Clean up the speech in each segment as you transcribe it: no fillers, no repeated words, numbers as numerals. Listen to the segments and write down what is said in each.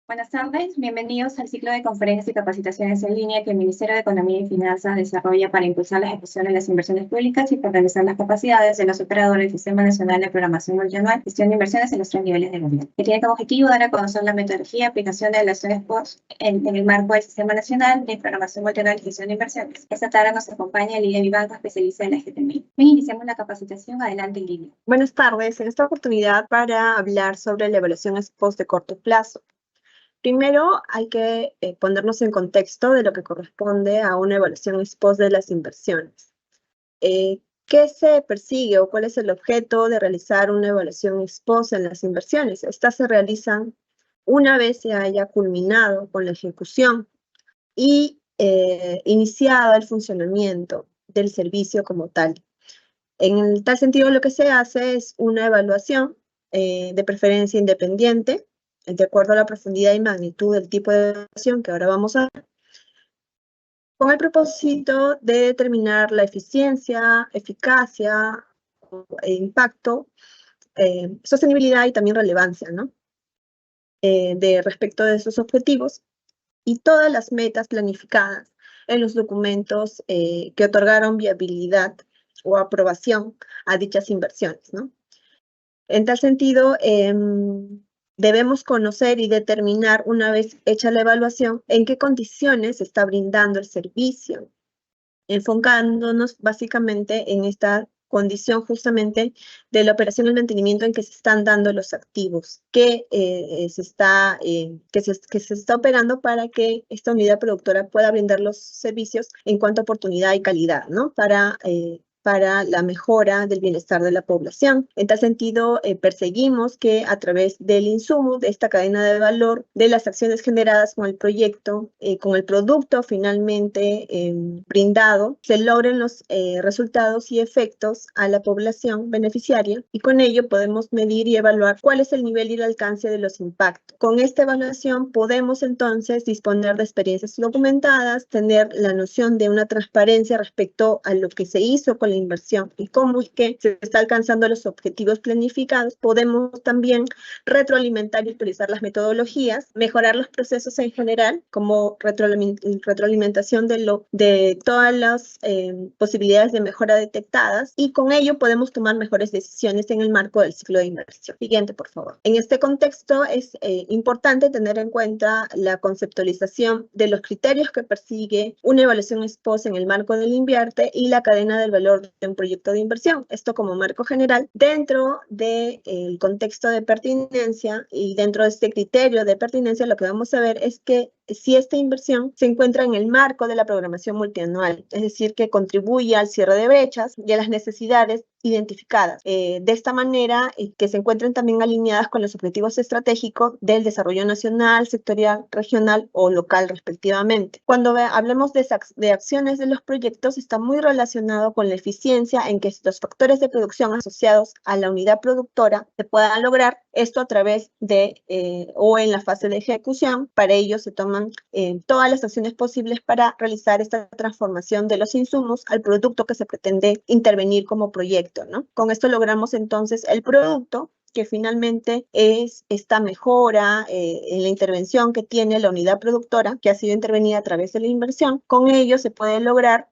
Buenas tardes, bienvenidos al ciclo de conferencias y capacitaciones en línea que el Ministerio de Economía y Finanzas desarrolla para impulsar la ejecución de las inversiones públicas y fortalecer las capacidades de los operadores del Sistema Nacional de Programación Multianual, gestión de inversiones en los tres niveles de gobierno, que tiene como objetivo dar a conocer la metodología y aplicación de las acciones POS en el marco del Sistema Nacional de Programación Multianual y gestión de inversiones. Esta tarde nos acompaña Lidia Vivanco, especialista en la GTMI. Bien, iniciamos la capacitación. Adelante, Lidia. Buenas tardes, en esta oportunidad para hablar sobre la evaluación ex post de corto plazo. Primero hay que ponernos en contexto de lo que corresponde a una evaluación ex post de las inversiones. ¿Qué se persigue o cuál es el objeto de realizar una evaluación ex post en las inversiones? Estas se realizan una vez se haya culminado con la ejecución y iniciado el funcionamiento del servicio como tal. En tal sentido, lo que se hace es una evaluación de preferencia independiente, de acuerdo a la profundidad y magnitud del tipo de evaluación que ahora vamos a ver, con el propósito de determinar la eficiencia, eficacia, impacto, sostenibilidad y también relevancia, ¿no? De respecto de esos objetivos y todas las metas planificadas en los documentos que otorgaron viabilidad o aprobación a dichas inversiones, ¿no? En tal sentido, debemos conocer y determinar, una vez hecha la evaluación, en qué condiciones se está brindando el servicio, enfocándonos básicamente en esta condición justamente de la operación y el mantenimiento en que se están dando los activos, que se está operando para que esta unidad productora pueda brindar los servicios en cuanto a oportunidad y calidad, ¿no? Para la mejora del bienestar de la población. En tal sentido, perseguimos que a través del insumo, de esta cadena de valor, de las acciones generadas con el proyecto, con el producto finalmente brindado, se logren los resultados y efectos a la población beneficiaria y con ello podemos medir y evaluar cuál es el nivel y el alcance de los impactos. Con esta evaluación podemos entonces disponer de experiencias documentadas, tener la noción de una transparencia respecto a lo que se hizo con la inversión y cómo es que se está alcanzando los objetivos planificados. Podemos también retroalimentar y utilizar las metodologías, mejorar los procesos en general, como retroalimentación de todas las posibilidades de mejora detectadas, y con ello podemos tomar mejores decisiones en el marco del ciclo de inversión. Siguiente, por favor. En este contexto es importante tener en cuenta la conceptualización de los criterios que persigue una evaluación ex post en el marco del invierte y la cadena del valor de un proyecto de inversión. Esto como marco general. Dentro del contexto de pertinencia y dentro de este criterio de pertinencia, lo que vamos a ver es que si esta inversión se encuentra en el marco de la programación multianual, es decir, que contribuye al cierre de brechas y a las necesidades identificadas. De esta manera, que se encuentren también alineadas con los objetivos estratégicos del desarrollo nacional, sectorial, regional o local, respectivamente. Cuando hablemos de acciones de los proyectos, está muy relacionado con la eficiencia en que los factores de producción asociados a la unidad productora se puedan lograr, esto a través de o en la fase de ejecución. Para ello se toman todas las acciones posibles para realizar esta transformación de los insumos al producto que se pretende intervenir como proyecto, ¿no? Con esto logramos entonces el producto que finalmente es esta mejora en la intervención que tiene la unidad productora, que ha sido intervenida a través de la inversión. Con ello se puede lograr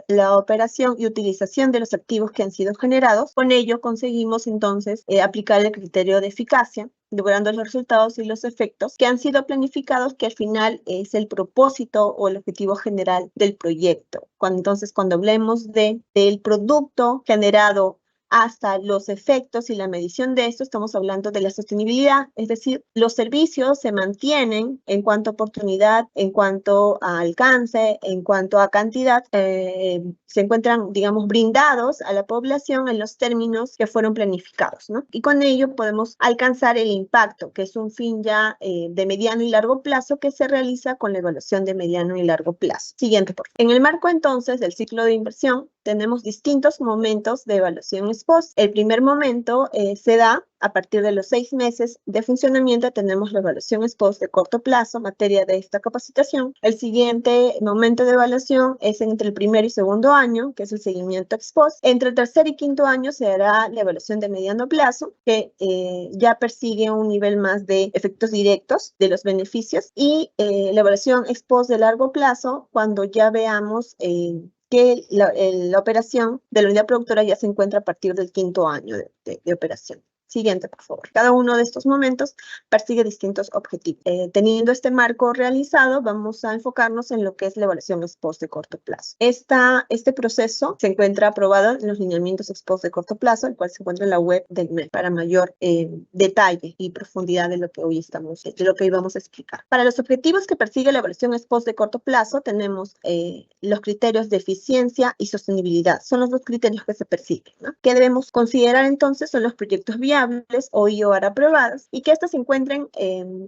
la operación y utilización de los activos que han sido generados. Con ello conseguimos entonces aplicar el criterio de eficacia, logrando los resultados y los efectos que han sido planificados, que al final es el propósito o el objetivo general del proyecto. Cuando hablemos del producto generado hasta los efectos y la medición de esto, estamos hablando de la sostenibilidad, es decir, los servicios se mantienen en cuanto a oportunidad, en cuanto a alcance, en cuanto a cantidad, se encuentran, digamos, brindados a la población en los términos que fueron planificados, ¿no? Y con ello podemos alcanzar el impacto, que es un fin ya de mediano y largo plazo que se realiza con la evaluación de mediano y largo plazo. Siguiente, por favor. En el marco entonces del ciclo de inversión, tenemos distintos momentos de evaluación ex ex post. El primer momento se da a partir de los 6 meses de funcionamiento. Tenemos la evaluación ex post de corto plazo, materia de esta capacitación. El siguiente momento de evaluación es entre el primer y segundo año, que es el seguimiento ex post. Entre el tercer y quinto año se hará la evaluación de mediano plazo, que ya persigue un nivel más de efectos directos de los beneficios, y la evaluación ex post de largo plazo, cuando ya veamos que la operación de la unidad productora ya se encuentra a partir del quinto año de operación. Siguiente, por favor. Cada uno de estos momentos persigue distintos objetivos. Teniendo este marco realizado, vamos a enfocarnos en lo que es la evaluación ex post de corto plazo. Este proceso se encuentra aprobado en los lineamientos ex post de corto plazo, el cual se encuentra en la web del MEP para mayor detalle y profundidad de lo que hoy íbamos a explicar. Para los objetivos que persigue la evaluación ex post de corto plazo, tenemos los criterios de eficiencia y sostenibilidad. Son los dos criterios que se persiguen, ¿no? ¿Qué debemos considerar entonces? Son los proyectos viables o IOR aprobadas, y que éstas se encuentren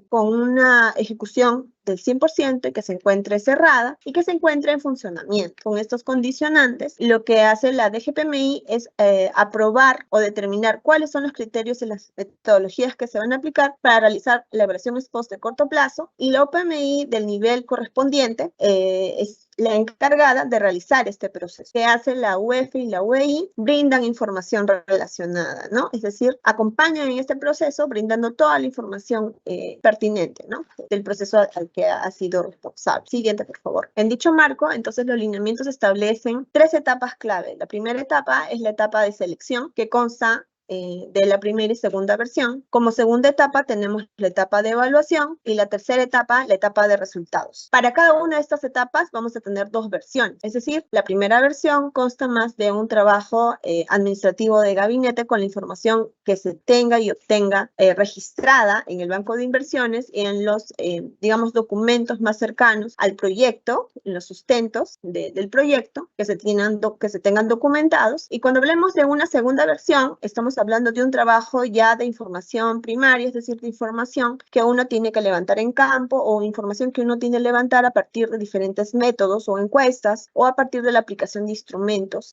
con una ejecución del 100% y que se encuentre cerrada y que se encuentre en funcionamiento. Con estos condicionantes, lo que hace la DGPMI es aprobar o determinar cuáles son los criterios y las metodologías que se van a aplicar para realizar la evaluación ex post de corto plazo, y la OPMI del nivel correspondiente es la encargada de realizar este proceso. ¿Qué hace la UEF y la UEI? Brindan información relacionada, ¿no? Es decir, acompañan en este proceso brindando toda la información pertinente, ¿no? Del proceso al que ha sido responsable. Siguiente, por favor. En dicho marco, entonces, los lineamientos establecen 3 etapas clave. La primera etapa es la etapa de selección, que consta de la primera y segunda versión. Como segunda etapa tenemos la etapa de evaluación, y la tercera etapa, la etapa de resultados. Para cada una de estas etapas vamos a tener 2 versiones, es decir, la primera versión consta más de un trabajo administrativo de gabinete con la información que se tenga y obtenga registrada en el banco de inversiones y en los, digamos, documentos más cercanos al proyecto, en los sustentos del proyecto, que se tengan documentados. Y cuando hablemos de una segunda versión, estamos hablando de un trabajo ya de información primaria, es decir, de información que uno tiene que levantar en campo, o información que uno tiene que levantar a partir de diferentes métodos o encuestas, o a partir de la aplicación de instrumentos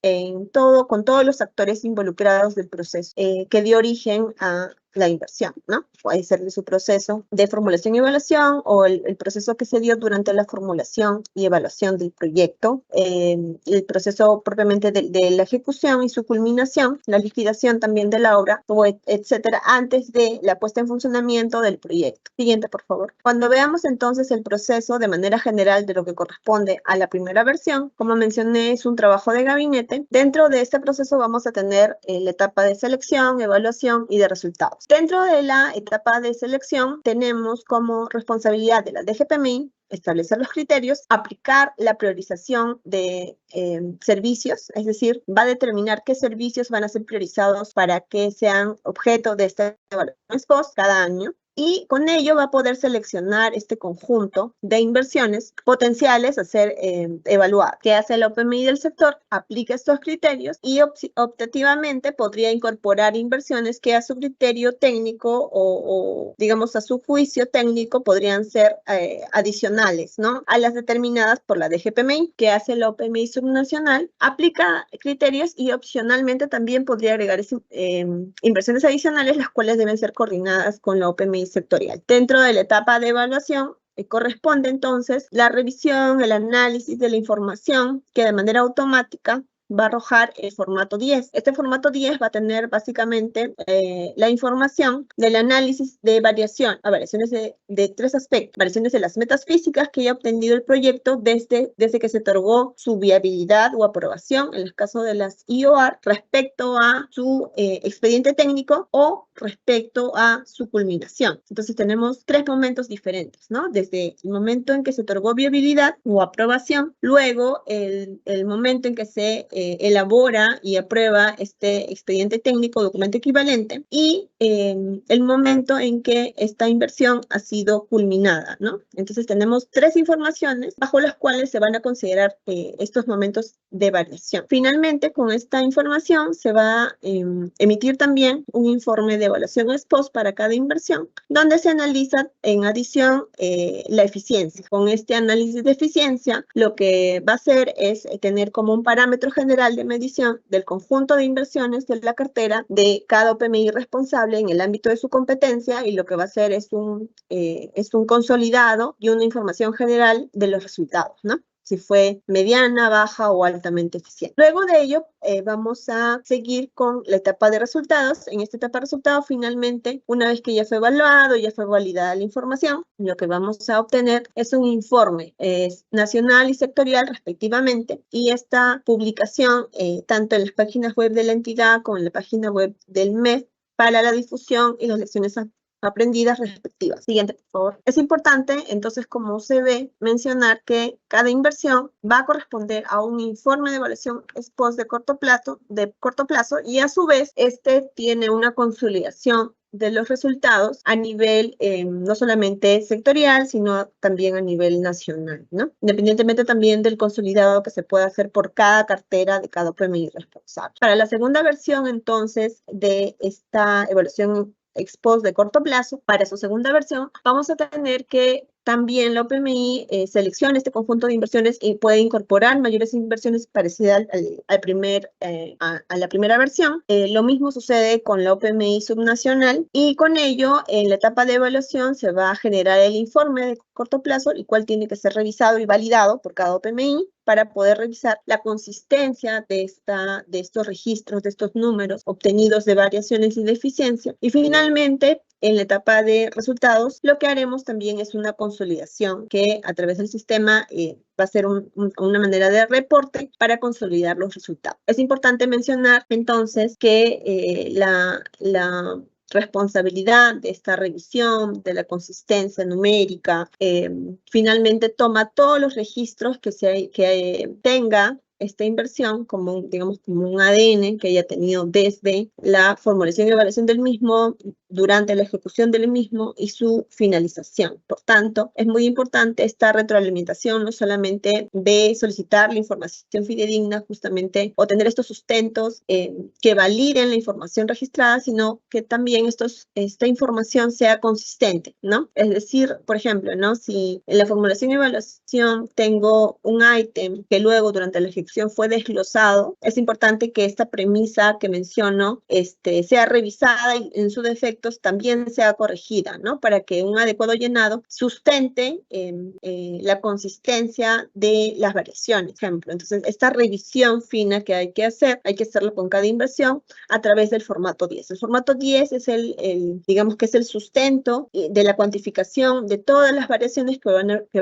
con todos los actores involucrados del proceso que dio origen a la inversión, ¿no? Puede ser de su proceso de formulación y evaluación, o el proceso que se dio durante la formulación y evaluación del proyecto, el proceso propiamente de la ejecución y su culminación, la liquidación también de la obra, etcétera, antes de la puesta en funcionamiento del proyecto. Siguiente, por favor. Cuando veamos entonces el proceso de manera general de lo que corresponde a la primera versión, como mencioné, es un trabajo de gabinete. Dentro de este proceso vamos a tener la etapa de selección, evaluación y de resultados. Dentro de la etapa de selección tenemos como responsabilidad de la DGPMI establecer los criterios, aplicar la priorización de servicios, es decir, va a determinar qué servicios van a ser priorizados para que sean objeto de esta evaluación ex post cada año. Y con ello va a poder seleccionar este conjunto de inversiones potenciales a ser evaluadas. ¿Qué hace la OPMI del sector? Aplica estos criterios y optativamente podría incorporar inversiones que a su criterio técnico o digamos a su juicio técnico podrían ser adicionales, ¿no?, a las determinadas por la DGPMI. ¿Qué hace la OPMI subnacional? Aplica criterios y opcionalmente también podría agregar inversiones adicionales, las cuales deben ser coordinadas con la OPMI sectorial. Dentro de la etapa de evaluación corresponde entonces la revisión, el análisis de la información que de manera automática va a arrojar el formato 10. Este formato 10 va a tener básicamente la información del análisis de variaciones de 3 aspectos. Variaciones de las metas físicas que haya obtenido el proyecto desde que se otorgó su viabilidad o aprobación, en el caso de las IOR, respecto a su expediente técnico o respecto a su culminación. Entonces tenemos 3 momentos diferentes, ¿no? Desde el momento en que se otorgó viabilidad o aprobación, luego el momento en que se elabora y aprueba este expediente técnico, documento equivalente, y el momento en que esta inversión ha sido culminada, ¿no? Entonces tenemos 3 informaciones bajo las cuales se van a considerar estos momentos de variación. Finalmente, con esta información se va a emitir también un informe de evaluación ex post para cada inversión, donde se analiza en adición la eficiencia. Con este análisis de eficiencia, lo que va a hacer es tener como un parámetro general general de medición del conjunto de inversiones de la cartera de cada OPMI responsable en el ámbito de su competencia, y lo que va a hacer es un consolidado y una información general de los resultados, ¿no? Si fue mediana, baja o altamente eficiente. Luego de ello, vamos a seguir con la etapa de resultados. En esta etapa de resultados, finalmente, una vez que ya fue evaluado, ya fue validada la información, lo que vamos a obtener es un informe nacional y sectorial respectivamente, y esta publicación, tanto en las páginas web de la entidad como en la página web del MEF, para la difusión y las lecciones aprendidas respectivas. Siguiente, por favor. Es importante, entonces, como se ve, mencionar que cada inversión va a corresponder a un informe de evaluación ex post de corto plazo, y a su vez, este tiene una consolidación de los resultados a nivel no solamente sectorial, sino también a nivel nacional, ¿no? Independientemente también del consolidado que se pueda hacer por cada cartera de cada OPMI responsable. Para la segunda versión, entonces, de esta evaluación ex post de corto plazo, para su segunda versión, vamos a tener que también la OPMI selecciona este conjunto de inversiones y puede incorporar mayores inversiones parecidas a la primera versión. Lo mismo sucede con la OPMI subnacional, y con ello, en la etapa de evaluación se va a generar el informe de corto plazo, el cual tiene que ser revisado y validado por cada OPMI para poder revisar la consistencia de estos registros, de estos números obtenidos de variaciones y de eficiencia. Y finalmente, en la etapa de resultados, lo que haremos también es una consolidación que a través del sistema va a ser una manera de reporte para consolidar los resultados. Es importante mencionar entonces que la responsabilidad de esta revisión, de la consistencia numérica, finalmente toma todos los registros que tenga esta inversión como, digamos, como un ADN que haya tenido desde la formulación y evaluación del mismo, durante la ejecución del mismo y su finalización. Por tanto, es muy importante esta retroalimentación, no solamente de solicitar la información fidedigna, justamente, o tener estos sustentos que validen la información registrada, sino que también esta información sea consistente, ¿no? Es decir, por ejemplo, ¿no? Si en la formulación y evaluación tengo un ítem que luego durante la ejecución fue desglosado, es importante que esta premisa que menciono sea revisada y en sus defectos también sea corregida, ¿no? Para que un adecuado llenado sustente la consistencia de las variaciones, por ejemplo. Entonces, esta revisión fina que hay que hacerlo con cada inversión a través del formato 10. El formato 10 es digamos que es el sustento de la cuantificación de todas las variaciones que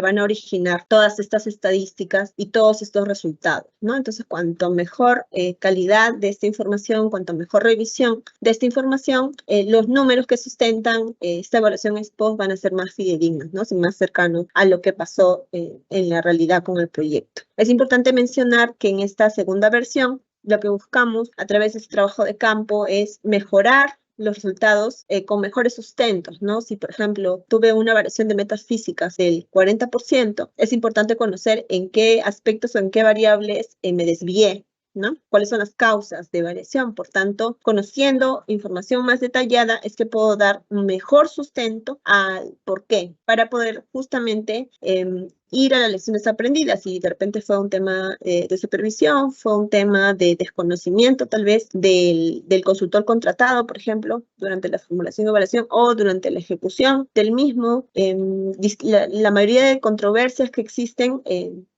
van a originar todas estas estadísticas y todos estos resultados, ¿no? Entonces, cuanto mejor calidad de esta información, cuanto mejor revisión de esta información, los números que sustentan esta evaluación ex post van a ser más fidedignos, ¿no? Más cercanos a lo que pasó en la realidad con el proyecto. Es importante mencionar que en esta segunda versión, lo que buscamos a través de este trabajo de campo es mejorar los resultados con mejores sustentos, ¿no? Si, por ejemplo, tuve una variación de metas físicas del 40%, es importante conocer en qué aspectos o en qué variables me desvié, ¿no? ¿Cuáles son las causas de variación? Por tanto, conociendo información más detallada es que puedo dar un mejor sustento al por qué, para poder justamente ir a las lecciones aprendidas. Si de repente fue un tema de supervisión, fue un tema de desconocimiento tal vez del consultor contratado, por ejemplo, durante la formulación y evaluación o durante la ejecución del mismo. La mayoría de controversias que existen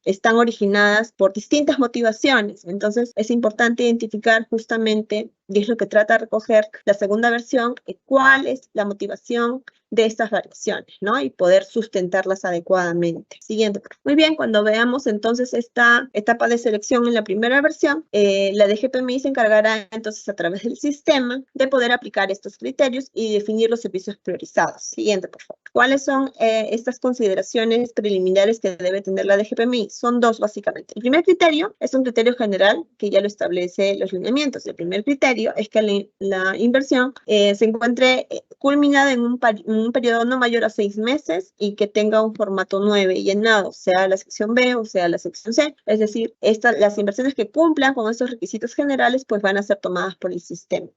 están originadas por distintas motivaciones. Entonces, es importante identificar justamente, y es lo que trata de recoger la segunda versión, cuál es la motivación de estas variaciones, ¿no? Y poder sustentarlas adecuadamente. Siguiente. Muy bien, cuando veamos entonces esta etapa de selección en la primera versión, la DGPMI se encargará entonces a través del sistema de poder aplicar estos criterios y definir los servicios priorizados. Siguiente, por favor. ¿Cuáles son estas consideraciones preliminares que debe tener la DGPMI? Son dos, básicamente. El primer criterio es un criterio general que ya lo establece los lineamientos. El primer criterio es que la inversión se encuentre culminada en un periodo no mayor a 6 meses y que tenga un formato 9 llenado, sea la sección B o sea la sección C. Es decir, las inversiones que cumplan con estos requisitos generales pues van a ser tomadas por el sistema.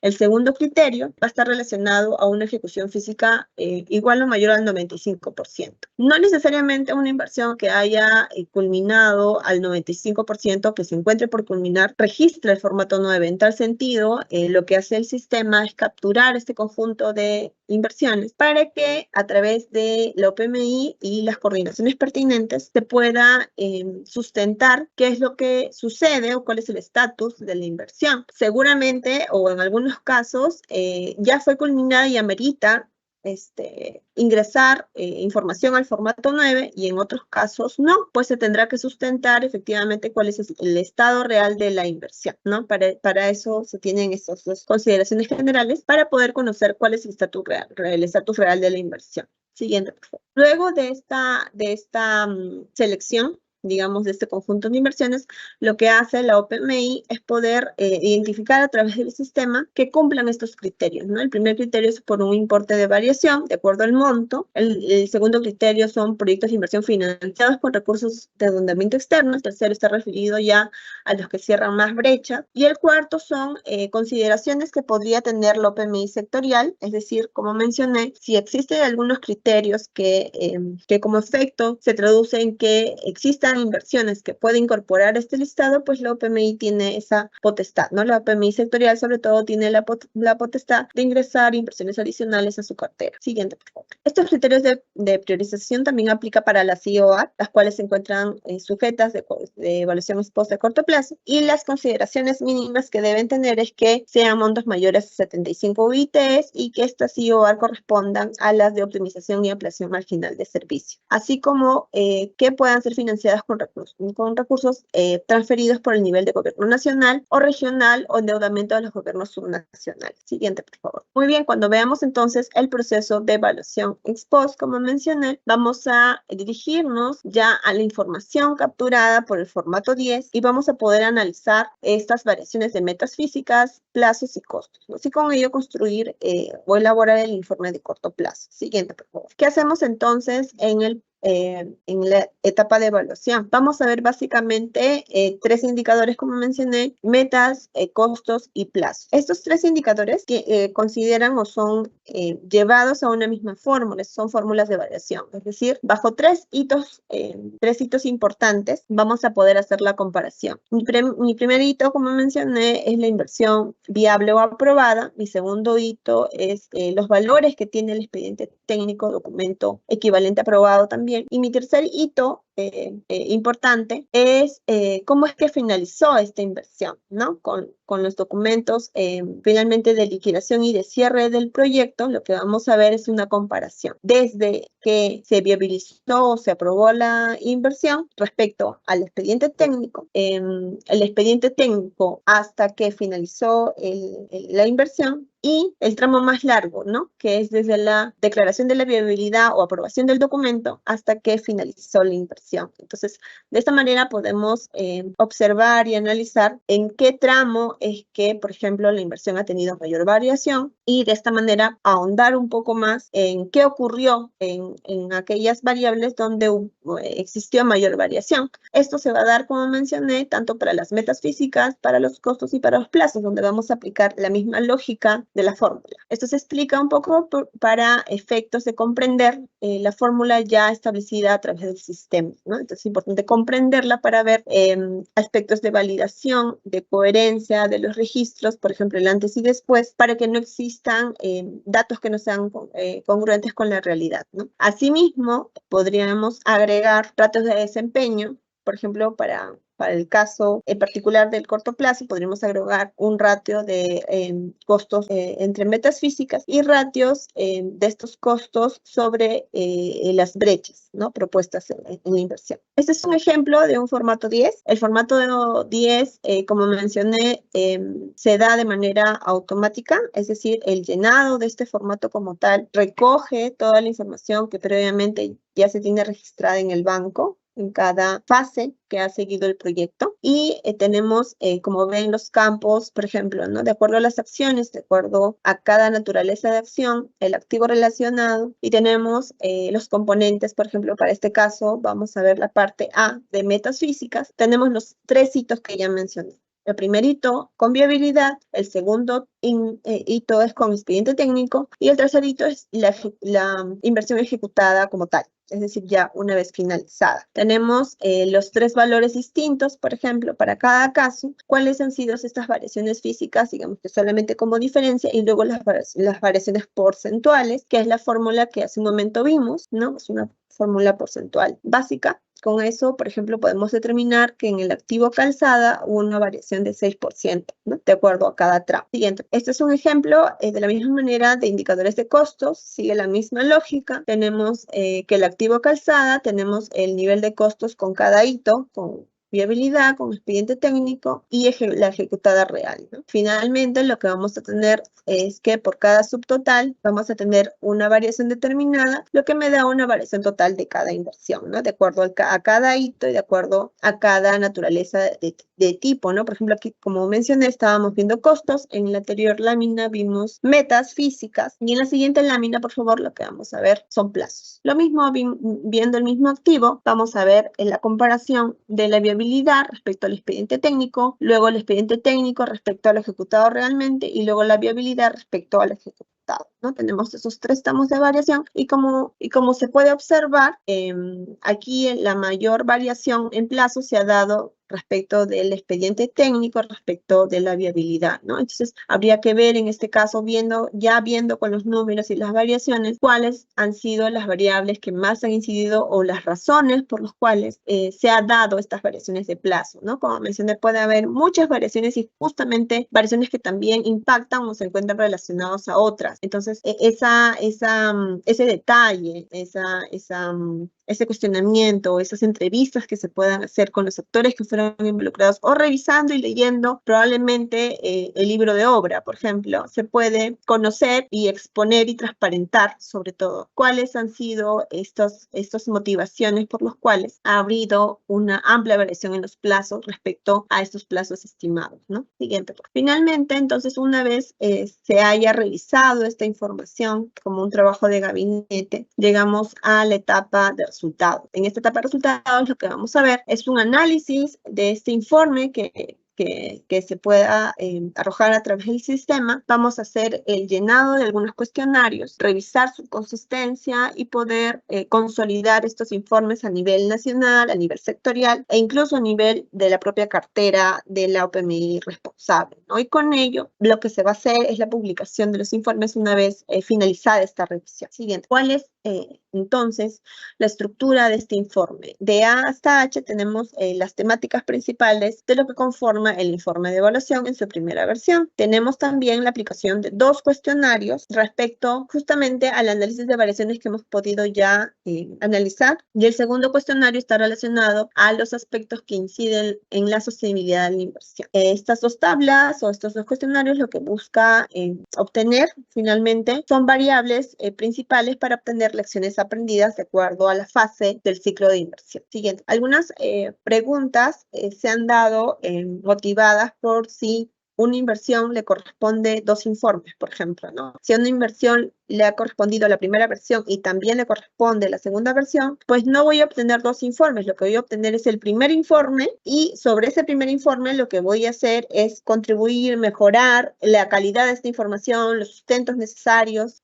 El segundo criterio va a estar relacionado a una ejecución física igual o mayor al 95%. No necesariamente una inversión que haya culminado al 95%, que se encuentre por culminar, registra el formato 9. En tal sentido, lo que hace el sistema es capturar este conjunto de inversiones para que a través de la OPMI y las coordinaciones pertinentes se pueda sustentar qué es lo que sucede o cuál es el estatus de la inversión. Seguramente, o en algunos casos, ya fue culminada y amerita ingresar información al formato 9 y en otros casos no, pues se tendrá que sustentar efectivamente cuál es el estado real de la inversión, ¿no? Para eso se tienen estas dos consideraciones generales para poder conocer cuál es el estatus real de la inversión. Siguiente, por favor. Luego de esta selección, digamos, de este conjunto de inversiones, lo que hace la OPMI es poder identificar a través del sistema que cumplan estos criterios, ¿no? El primer criterio es por un importe de variación, de acuerdo al monto. El segundo criterio son proyectos de inversión financiados con recursos de endeudamiento externo. El tercero está referido ya a los que cierran más brechas. Y el cuarto son consideraciones que podría tener la OPMI sectorial, es decir, como mencioné, si existen algunos criterios que como efecto se traduce en que existan inversiones que puede incorporar este listado, pues la OPMI tiene esa potestad, ¿no? La OPMI sectorial, sobre todo, tiene la potestad de ingresar inversiones adicionales a su cartera. Siguiente, por favor. Estos criterios de priorización también aplica para las IOA, las cuales se encuentran sujetas de evaluación ex post de corto plazo, y las consideraciones mínimas que deben tener es que sean montos mayores a 75 UITs y que estas IOA correspondan a las de optimización y ampliación marginal de servicio, así como que puedan ser financiadas con recursos transferidos por el nivel de gobierno nacional o regional o endeudamiento de los gobiernos subnacionales. Siguiente, por favor. Muy bien, cuando veamos entonces el proceso de evaluación ex post, como mencioné, vamos a dirigirnos ya a la información capturada por el formato 10 y vamos a poder analizar estas variaciones de metas físicas, plazos y costos, ¿no? Así con ello construir o elaborar el informe de corto plazo. Siguiente, por favor. ¿Qué hacemos entonces en la etapa de evaluación? Vamos a ver básicamente tres indicadores, como mencioné: metas, costos y plazos. Estos tres indicadores que consideran o son llevados a una misma fórmula, son fórmulas de variación, es decir, bajo tres hitos importantes vamos a poder hacer la comparación. Mi primer hito, como mencioné, es la inversión viable o aprobada. Mi segundo hito es los valores que tiene el expediente técnico, documento equivalente aprobado también. Y mi tercer hito importante es cómo es que finalizó esta inversión, ¿no? Con los documentos finalmente de liquidación y de cierre del proyecto, lo que vamos a ver es una comparación desde que se viabilizó o se aprobó la inversión respecto al expediente técnico, el expediente técnico hasta que finalizó la inversión, y el tramo más largo, ¿no? Que es desde la declaración de la viabilidad o aprobación del documento hasta que finalizó la inversión. Entonces, de esta manera podemos observar y analizar en qué tramo es que, por ejemplo, la inversión ha tenido mayor variación, y de esta manera ahondar un poco más en qué ocurrió en aquellas variables donde existió mayor variación. Esto se va a dar, como mencioné, tanto para las metas físicas, para los costos y para los plazos, donde vamos a aplicar la misma lógica de la fórmula. Esto se explica un poco para efectos de comprender la fórmula ya establecida a través del sistema, ¿no? Entonces es importante comprenderla para ver aspectos de validación, de coherencia de los registros, por ejemplo, el antes y después, para que no existan datos que no sean congruentes con la realidad, ¿no? Asimismo, podríamos agregar datos de desempeño, por ejemplo, para el caso en particular del corto plazo, podríamos agregar un ratio de costos entre metas físicas y ratios de estos costos sobre las brechas, ¿no? Propuestas en la inversión. Este es un ejemplo de un formato 10. El formato 10, como mencioné, se da de manera automática, es decir, el llenado de este formato como tal recoge toda la información que previamente ya se tiene registrada en el banco, en cada fase que ha seguido el proyecto, y tenemos, como ven, los campos, por ejemplo, ¿no? De acuerdo a las acciones, de acuerdo a cada naturaleza de acción, el activo relacionado, y tenemos los componentes. Por ejemplo, para este caso vamos a ver la parte A de metas físicas. Tenemos los tres hitos que ya mencioné. El primer hito con viabilidad, el segundo hito es con expediente técnico y el tercer hito es la inversión ejecutada como tal, es decir, ya una vez finalizada. Tenemos los 3 valores distintos, por ejemplo, para cada caso, cuáles han sido estas variaciones físicas, digamos que solamente como diferencia, y luego las variaciones porcentuales, que es la fórmula que hace un momento vimos, ¿no? Es una fórmula porcentual básica. Con eso, por ejemplo, podemos determinar que en el activo calzada hubo una variación de 6%, ¿no? De acuerdo a cada tramo. Siguiente. Este es un ejemplo de la misma manera de indicadores de costos. Sigue la misma lógica. Tenemos que el activo calzada, tenemos el nivel de costos con cada hito, con viabilidad, con expediente técnico y la ejecutada real, ¿no? Finalmente, lo que vamos a tener es que por cada subtotal vamos a tener una variación determinada, lo que me da una variación total de cada inversión, ¿no? De acuerdo a cada hito y de acuerdo a cada naturaleza de tipo, ¿no? Por ejemplo, aquí, como mencioné, estábamos viendo costos. En la anterior lámina vimos metas físicas y en la siguiente lámina, por favor, lo que vamos a ver son plazos. Lo mismo, viendo el mismo activo, vamos a ver en la comparación de la viabilidad respecto al expediente técnico, luego el expediente técnico respecto al ejecutado realmente y luego la viabilidad respecto al ejecutado, ¿no? Tenemos esos 3 tramos de variación y como se puede observar, aquí la mayor variación en plazo se ha dado respecto del expediente técnico, respecto de la viabilidad, ¿no? Entonces, habría que ver en este caso, viendo con los números y las variaciones, cuáles han sido las variables que más han incidido o las razones por las cuales se ha dado estas variaciones de plazo, ¿no? Como mencioné, puede haber muchas variaciones y justamente variaciones que también impactan o se encuentran relacionadas a otras. Entonces, ese detalle, ese cuestionamiento, esas entrevistas que se puedan hacer con los actores que fueron involucrados o revisando y leyendo probablemente el libro de obra, por ejemplo, se puede conocer y exponer y transparentar sobre todo cuáles han sido estas motivaciones por las cuales ha habido una amplia variación en los plazos respecto a estos plazos estimados, ¿no? Siguiente. Finalmente, entonces, una vez se haya revisado esta información como un trabajo de gabinete, llegamos a la etapa de resultados. En esta etapa de resultados, lo que vamos a ver es un análisis de este informe que se pueda arrojar a través del sistema. Vamos a hacer el llenado de algunos cuestionarios, revisar su consistencia y poder consolidar estos informes a nivel nacional, a nivel sectorial e incluso a nivel de la propia cartera de la OPMI responsable, ¿no? Y con ello, lo que se va a hacer es la publicación de los informes una vez finalizada esta revisión. Siguiente. ¿Cuál es entonces la estructura de este informe? De A hasta H tenemos las temáticas principales de lo que conforma el informe de evaluación en su primera versión. Tenemos también la aplicación de 2 cuestionarios respecto justamente al análisis de variaciones que hemos podido ya analizar, y el segundo cuestionario está relacionado a los aspectos que inciden en la sostenibilidad de la inversión. Estas 2 tablas o estos 2 cuestionarios lo que busca obtener finalmente son variables principales para obtener lecciones aprendidas de acuerdo a la fase del ciclo de inversión. Siguiente. Algunas preguntas se han dado motivadas por si una inversión le corresponde 2 informes, por ejemplo, ¿no? Si a una inversión le ha correspondido la primera versión y también le corresponde la segunda versión, pues no voy a obtener 2 informes, lo que voy a obtener es el primer informe y sobre ese primer informe lo que voy a hacer es contribuir, mejorar la calidad de esta información, los sustentos necesarios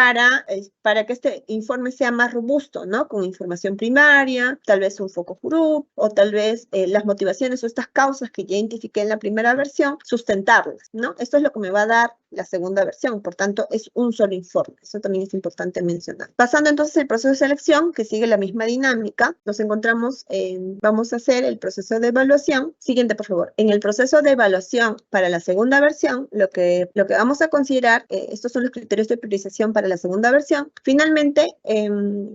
para que este informe sea más robusto, ¿no? Con información primaria, tal vez un focus group o tal vez las motivaciones o estas causas que ya identifiqué en la primera versión, sustentarlas, ¿no? Esto es lo que me va a dar la segunda versión, por tanto es un solo informe, eso también es importante mencionar. Pasando entonces al proceso de selección, que sigue la misma dinámica, nos encontramos, vamos a hacer el proceso de evaluación. Siguiente, por favor. En el proceso de evaluación para la segunda versión, lo que vamos a considerar, estos son los criterios de priorización para la segunda versión. Finalmente,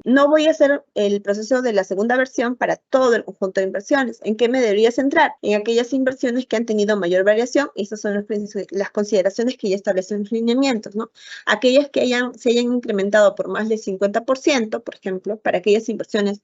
no voy a hacer el proceso de la segunda versión para todo el conjunto de inversiones. ¿En qué me debería centrar? En aquellas inversiones que han tenido mayor variación, y estas son las consideraciones que ya establecen los lineamientos, ¿no? Aquellas que se hayan incrementado por más del 50%, por ejemplo, para aquellas inversiones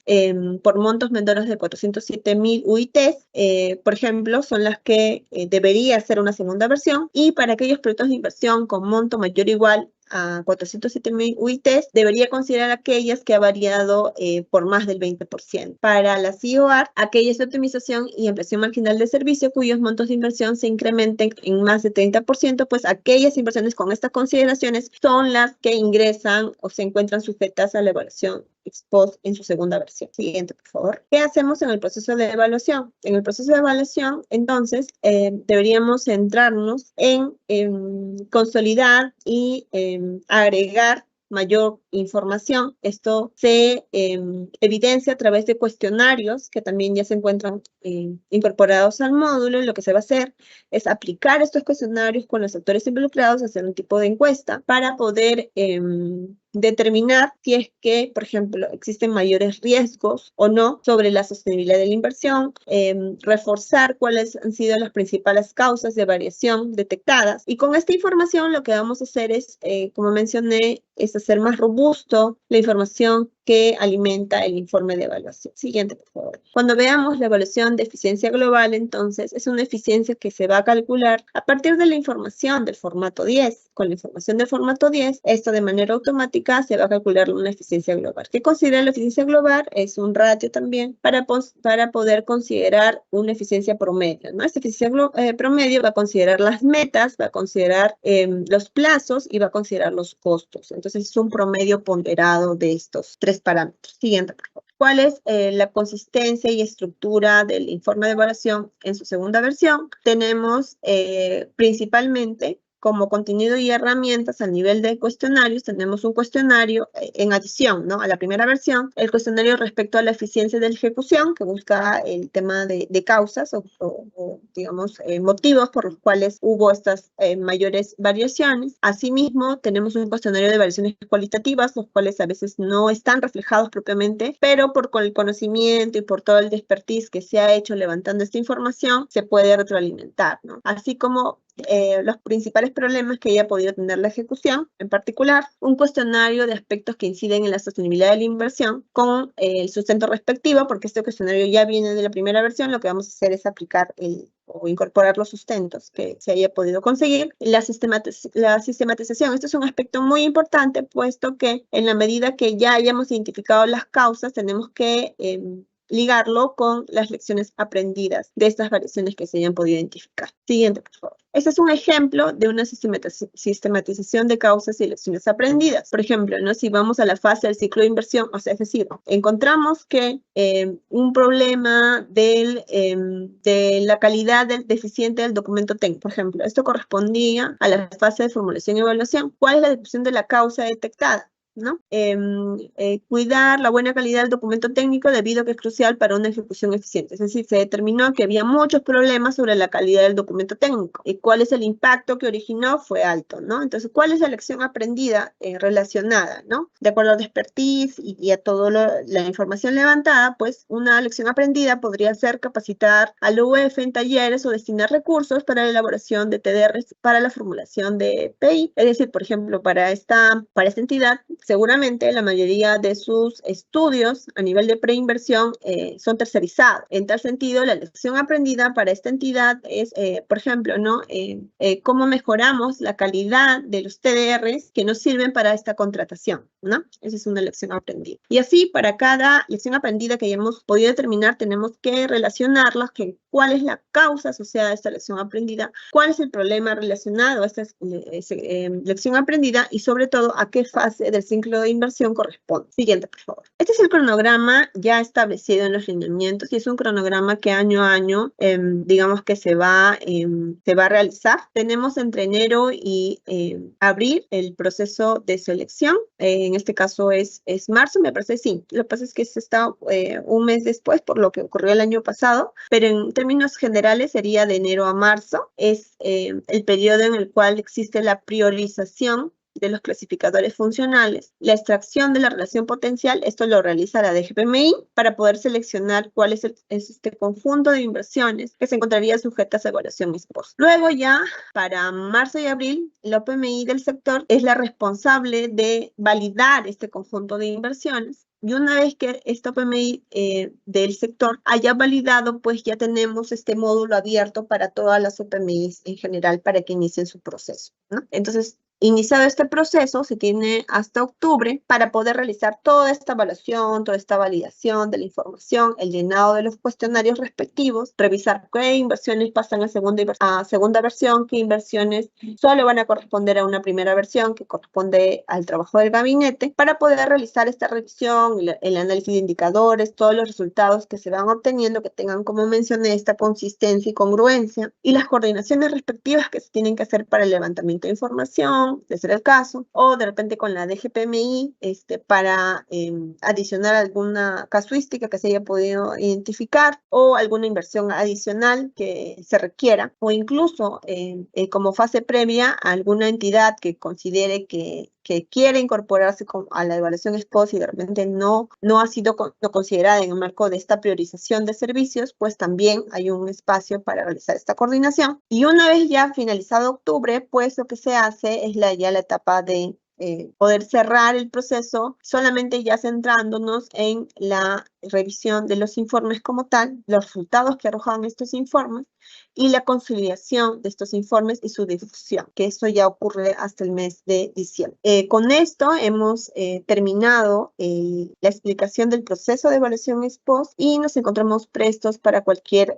por montos menores de 407.000 UITs, por ejemplo, son las que debería hacer una segunda versión, y para aquellos proyectos de inversión con monto mayor o igual a 407.000 UITs, debería considerar aquellas que ha variado por más del 20%. Para las IOAR, aquellas de optimización y ampliación marginal de servicio cuyos montos de inversión se incrementen en más de 30%, pues aquellas inversiones con estas consideraciones son las que ingresan o se encuentran sujetas a la evaluación ex post en su segunda versión. Siguiente, por favor. ¿Qué hacemos en el proceso de evaluación? En el proceso de evaluación, entonces, deberíamos centrarnos en consolidar y agregar mayor información. Esto se evidencia a través de cuestionarios que también ya se encuentran incorporados al módulo. Y lo que se va a hacer es aplicar estos cuestionarios con los actores involucrados, hacer un tipo de encuesta para poder determinar si es que, por ejemplo, existen mayores riesgos o no sobre la sostenibilidad de la inversión, reforzar cuáles han sido las principales causas de variación detectadas. Y con esta información lo que vamos a hacer es, como mencioné, es hacer más robusto la información que alimenta el informe de evaluación. Siguiente, por favor. Cuando veamos la evaluación de eficiencia global, entonces, es una eficiencia que se va a calcular a partir de la información del formato 10. Con la información del formato 10, esto de manera automática se va a calcular una eficiencia global. ¿Qué considera la eficiencia global? Es un ratio también para poder considerar una eficiencia promedio, ¿no? Esta eficiencia promedio va a considerar las metas, va a considerar los plazos y va a considerar los costos. Entonces, es un promedio ponderado de estos tres parámetros. Siguiente, por favor. ¿Cuál es la consistencia y estructura del informe de evaluación en su segunda versión? Tenemos principalmente como contenido y herramientas a nivel de cuestionarios, tenemos un cuestionario en adición, ¿no? A la primera versión, el cuestionario respecto a la eficiencia de la ejecución, que busca el tema de causas o digamos, motivos por los cuales hubo estas mayores variaciones. Asimismo, tenemos un cuestionario de variaciones cualitativas, los cuales a veces no están reflejados propiamente, pero con el conocimiento y por todo el expertise que se ha hecho levantando esta información, se puede retroalimentar, ¿no? Así como los principales problemas que haya podido tener la ejecución, en particular, un cuestionario de aspectos que inciden en la sostenibilidad de la inversión con el sustento respectivo, porque este cuestionario ya viene de la primera versión, lo que vamos a hacer es aplicar o incorporar los sustentos que se haya podido conseguir. La sistematización, esto es un aspecto muy importante, puesto que en la medida que ya hayamos identificado las causas, tenemos que ligarlo con las lecciones aprendidas de estas variaciones que se hayan podido identificar. Siguiente, por favor. Este es un ejemplo de una sistematización de causas y lecciones aprendidas. Por ejemplo, ¿no? Si vamos a la fase del ciclo de inversión, o sea, es decir, encontramos que un problema de la calidad deficiente del documento técnico, por ejemplo, esto correspondía a la fase de formulación y evaluación. ¿Cuál es la descripción de la causa detectada? ¿No? Cuidar la buena calidad del documento técnico debido a que es crucial para una ejecución eficiente. Es decir, se determinó que había muchos problemas sobre la calidad del documento técnico. ¿Y cuál es el impacto que originó? Fue alto, ¿no? Entonces, ¿cuál es la lección aprendida relacionada, ¿no? De acuerdo al expertise y a toda la información levantada, pues una lección aprendida podría ser capacitar al UF en talleres o destinar recursos para la elaboración de TDRs para la formulación de PI. Es decir, por ejemplo, para esta entidad, seguramente la mayoría de sus estudios a nivel de preinversión son tercerizados. En tal sentido, la lección aprendida para esta entidad es, por ejemplo, ¿no? Cómo mejoramos la calidad de los TDRs que nos sirven para esta contratación, ¿no? Esa es una lección aprendida. Y así, para cada lección aprendida que hayamos podido determinar, tenemos que relacionarlas, cuál es la causa asociada a esta lección aprendida, cuál es el problema relacionado a esta lección aprendida y, sobre todo, a qué fase del ciclo de inversión corresponde. Siguiente, por favor. Este es el cronograma ya establecido en los lineamientos y es un cronograma que año a año, digamos que se va a realizar. Tenemos entre enero y abril el proceso de selección. En este caso es marzo, me parece, sí. Lo que pasa es que se está un mes después por lo que ocurrió el año pasado, pero en términos generales sería de enero a marzo. Es el periodo en el cual existe la priorización de los clasificadores funcionales. La extracción de la relación potencial, esto lo realiza la DGPMI para poder seleccionar cuál es este conjunto de inversiones que se encontraría sujetas a evaluación ex post. Luego ya, para marzo y abril, la OPMI del sector es la responsable de validar este conjunto de inversiones. Y una vez que esta OPMI del sector haya validado, pues ya tenemos este módulo abierto para todas las OPMIs en general para que inicien su proceso, ¿no? Entonces, Iniciado este proceso, se tiene hasta octubre para poder realizar toda esta evaluación, toda esta validación de la información, el llenado de los cuestionarios respectivos, revisar qué inversiones pasan a segunda versión, qué inversiones solo van a corresponder a una primera versión que corresponde al trabajo del gabinete, para poder realizar esta revisión, el análisis de indicadores, todos los resultados que se van obteniendo, que tengan, como mencioné, esta consistencia y congruencia, y las coordinaciones respectivas que se tienen que hacer para el levantamiento de información, de ser el caso, o de repente con la DGPMI para adicionar alguna casuística que se haya podido identificar o alguna inversión adicional que se requiera, o incluso como fase previa a alguna entidad que considere que quiere incorporarse a la evaluación ex post y de repente no ha sido considerada en el marco de esta priorización de servicios, pues también hay un espacio para realizar esta coordinación. Y una vez ya finalizado octubre, pues lo que se hace es ya la etapa de poder cerrar el proceso, solamente ya centrándonos en la revisión de los informes como tal, los resultados que arrojan estos informes y la consolidación de estos informes y su difusión, que eso ya ocurre hasta el mes de diciembre. Con esto hemos terminado la explicación del proceso de evaluación ex post y nos encontramos prestos para cualquier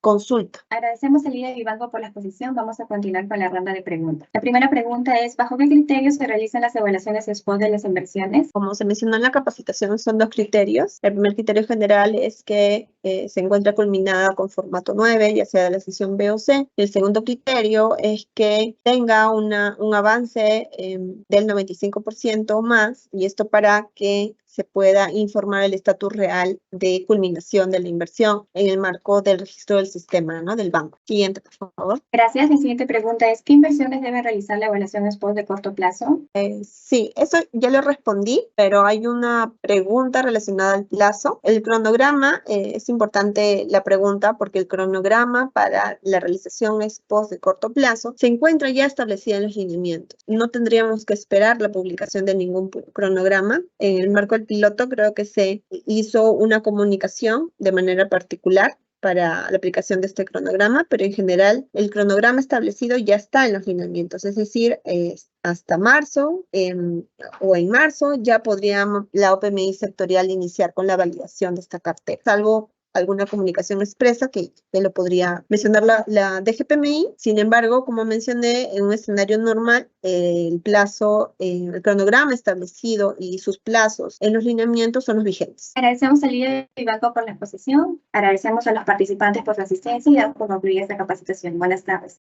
consulta. Agradecemos al líder Vivanco por la exposición. Vamos a continuar con la ronda de preguntas. La primera pregunta es, ¿bajo qué criterios se realizan las evaluaciones ex post de las inversiones? Como se mencionó en la capacitación, son 2 criterios. El primer criterio general es que se encuentra culminada con formato 9, ya sea de la sesión B o C. El segundo criterio es que tenga un avance del 95% o más, y esto para que se pueda informar el estatus real de culminación de la inversión en el marco del registro del sistema, ¿no? Del banco. Siguiente, por favor. Gracias. Mi siguiente pregunta es, ¿qué inversiones debe realizar la evaluación ex post de corto plazo? Sí, eso ya lo respondí, pero hay una pregunta relacionada al plazo. El cronograma, es importante la pregunta porque el cronograma para la realización ex post de corto plazo se encuentra ya establecido en los lineamientos. No tendríamos que esperar la publicación de ningún cronograma. En el marco del piloto creo que se hizo una comunicación de manera particular para la aplicación de este cronograma, pero en general el cronograma establecido ya está en los lineamientos, es decir, hasta marzo o en marzo ya podría la OPMI sectorial iniciar con la validación de esta cartera, salvo alguna comunicación expresa que lo podría mencionar la DGPMI. Sin embargo, como mencioné, en un escenario normal, el plazo, el cronograma establecido y sus plazos en los lineamientos son los vigentes. Agradecemos al líder Vivanco por la exposición, agradecemos a los participantes por su asistencia y damos por concluida esta capacitación. Buenas tardes.